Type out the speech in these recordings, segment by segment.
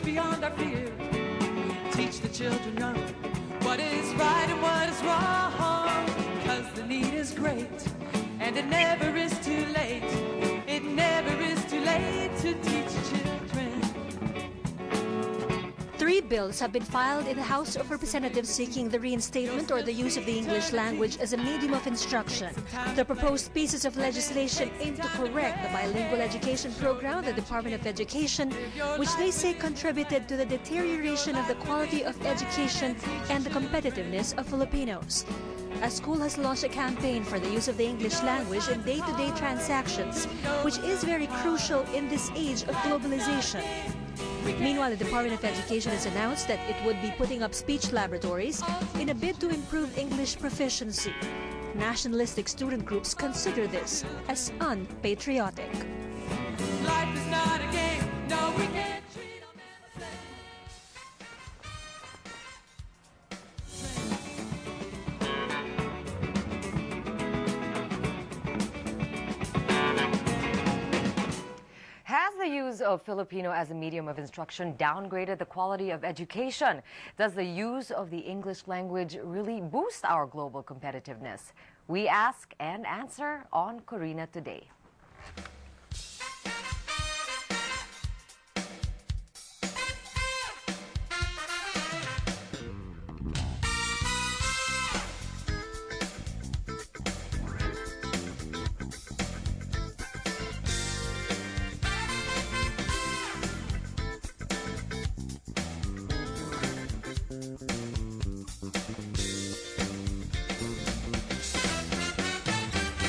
beyond our fear. Teach the children young what is right and what is wrong, because the need is great, and it never is too late. It never is too late to teach children. 3 bills have been filed in the House of Representatives seeking the reinstatement or the use of the English language as a medium of instruction. The proposed pieces of legislation aim to correct the bilingual education program of the Department of Education, which they say contributed to the deterioration of the quality of education and the competitiveness of Filipinos. A school has launched a campaign for the use of the English language in day-to-day transactions, which is very crucial in this age of globalization. Meanwhile, the Department of Education has announced that it would be putting up speech laboratories in a bid to improve English proficiency. Nationalistic student groups consider this as unpatriotic. Life is not a game. No, we can't treat them as a Has the use of Filipino as a medium of instruction downgraded the quality of education? Does the use of the English language really boost our global competitiveness? We ask and answer on Corina Today.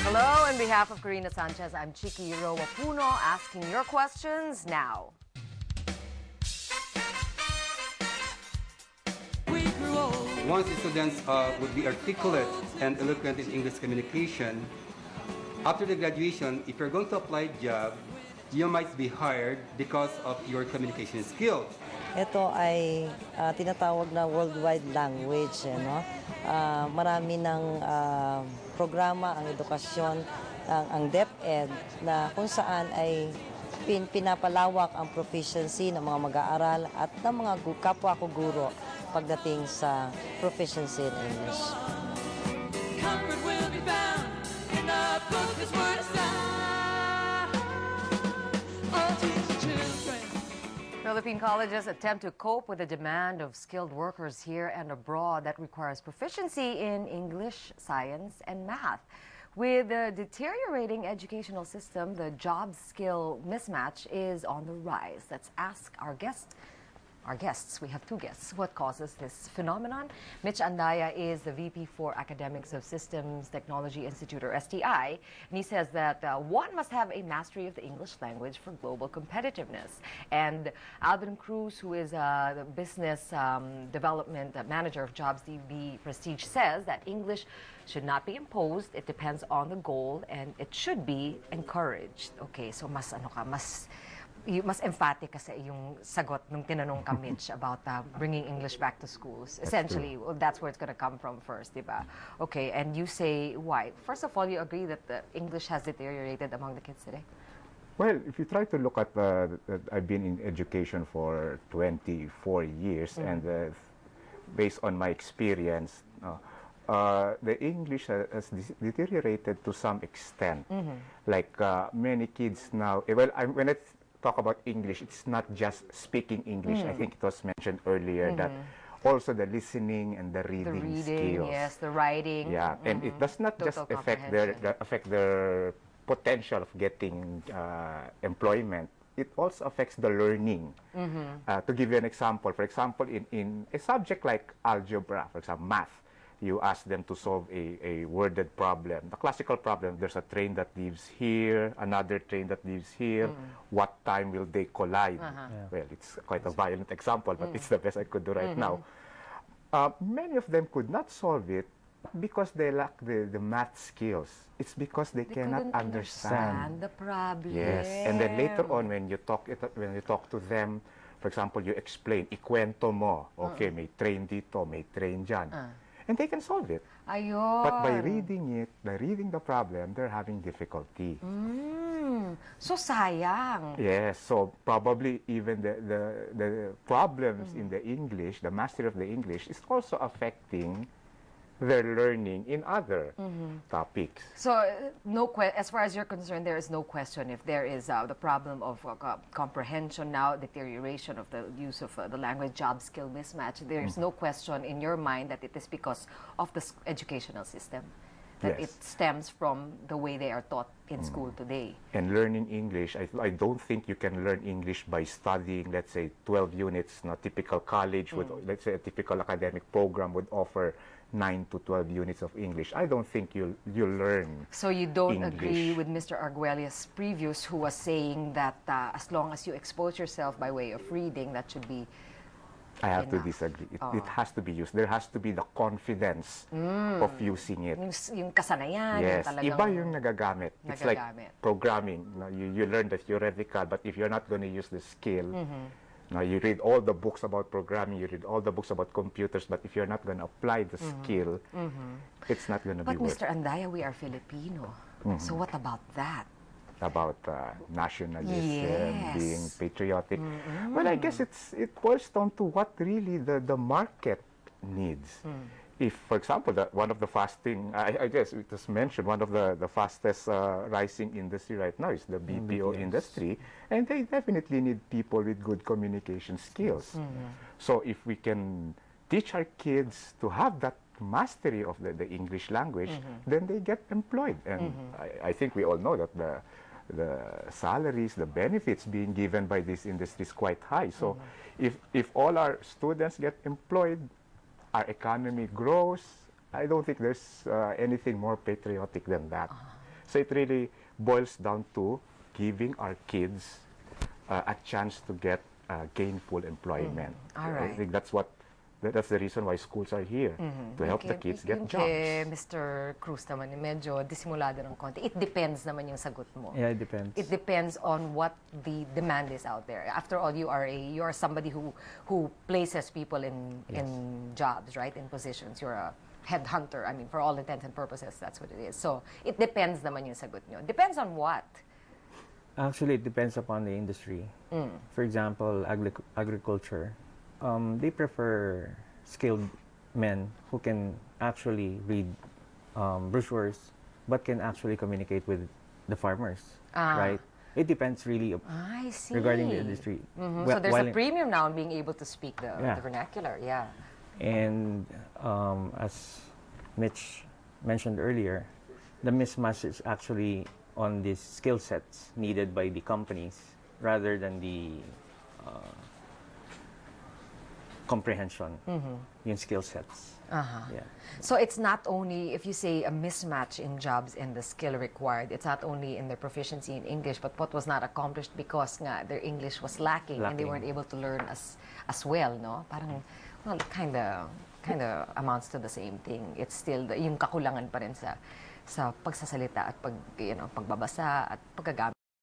Hello, on behalf of Corina Sanchez, I'm Chiki Roa Puno, asking your questions now. Once students would be articulate and eloquent in English communication, after the graduation, if you're going to apply a job, you might be hired because of your communication skills. Ito ay tinatawag na worldwide language. Marami ng programa ang edukasyon, ang DepEd, na kung saan ay pinapalawak ang proficiency ng mga mag-aaral at ng mga kapwa ko guro pagdating sa proficiency in English. comfort will be found in the book this word is sound. Oh, teach children. Philippine colleges attempt to cope with the demand of skilled workers here and abroad that requires proficiency in English, science, and math. With the deteriorating educational system, the job-skill mismatch is on the rise. Let's ask our guests. We have 2 guests. What causes this phenomenon? Mitch Andaya is the VP for Academics of Systems Technology Institute, or STI, and he says that one must have a mastery of the English language for global competitiveness. And Alvin Cruz, who is the business development manager of JobsDB Prestige, says that English should not be imposed. It depends on the goal, and it should be encouraged. Okay, so mas emphatic kasi yung sagot nung tinanong ka, Mitch, about bringing English back to schools. Essentially, well, that's where it's going to come from first, diba? Okay, and you say why? First of all, you agree that the English has deteriorated among the kids today? Well, if you try to look at, I've been in education for 24 years, and based on my experience, the English has deteriorated to some extent. Like many kids now, well, when I talk about English, it's not just speaking English. I think it was mentioned earlier that also the listening and the reading skills. Yes, the writing. Yeah, and it does not just affect their potential of getting employment. It also affects the learning. To give you an example, for example, in a subject like algebra, for example, math, you ask them to solve a worded problem. The classical problem, there's a train that leaves here, another train that leaves here. What time will they collide? Well, it's quite a violent example, but it's the best I could do right now. Many of them could not solve it because they lack the math skills. It's because they cannot understand the problem. Yes, and then later on, when you talk to them, for example, you explain, ikwento mo, okay, may train dito, may train dyan. And they can solve it. Ayun. But by reading the problem, they're having difficulty. So sayang. Yes, so probably even the problems in the English, the mastery of the English, is also affecting their learning in other topics. So, as far as you're concerned, there is no question if there is the problem of comprehension now, deterioration of the use of the language, job skill mismatch. There is no question in your mind that it is because of the educational system, that it stems from the way they are taught in school today. And learning English, I don't think you can learn English by studying, let's say, 12 units. No, typical college would, let's say, a typical academic program would offer 9 to 12 units of English. I don't think you'll learn. So you don't English. agree with Mr. Arguelles' previous, who was saying that as long as you expose yourself by way of reading, that should be I have to disagree. It has to be used. There has to be the confidence of using it. Yung kasanayan, Yes, yung talagang iba yung nagagamit. It's like programming. No, you learn the theoretical, but if you're not going to use the skill, no, you read all the books about programming, you read all the books about computers, but if you're not going to apply the skill, it's not going to be worth it. But Mr. Andaya, we are Filipino. So what about that? About nationalism, being patriotic. Well, I guess it boils down to what really the market needs. If, for example, one of the I guess it was mentioned, one of the fastest rising industry right now is the BPO industry, and they definitely need people with good communication skills. So if we can teach our kids to have that mastery of the English language, then they get employed. And I think we all know that the salaries, the benefits being given by this industry is quite high. So if all our students get employed, our economy grows. I don't think there's anything more patriotic than that. So it really boils down to giving our kids a chance to get gainful employment. All right. I think that's the reason why schools are here, to help the kids get jobs. Mr. Cruz naman, medyo disimulado ng konti. It depends naman yung sagot mo. Yeah, it depends. It depends on what the demand is out there. After all, you are somebody who places people in jobs, right? In positions. You're a headhunter. I mean, for all intents and purposes, that's what it is. So, it depends naman yung sagot nyo. Depends on what? Actually, it depends upon the industry. For example, agriculture. They prefer skilled men who can actually read brochures, but can actually communicate with the farmers, right? It depends really I see. regarding the industry. So there's a premium now on being able to speak the vernacular, And as Mitch mentioned earlier, the mismatch is actually on these skill sets needed by the companies rather than the comprehension, yung skill sets. Yeah. So it's not only, if you say a mismatch in jobs and the skill required, it's not only in their proficiency in English, but what was not accomplished because nga their English was lacking and they weren't able to learn as well, no? Parang, well, kind of amounts to the same thing. It's still yung kakulangan pa rin sa pagsasalita at pagbabasa at paggagamit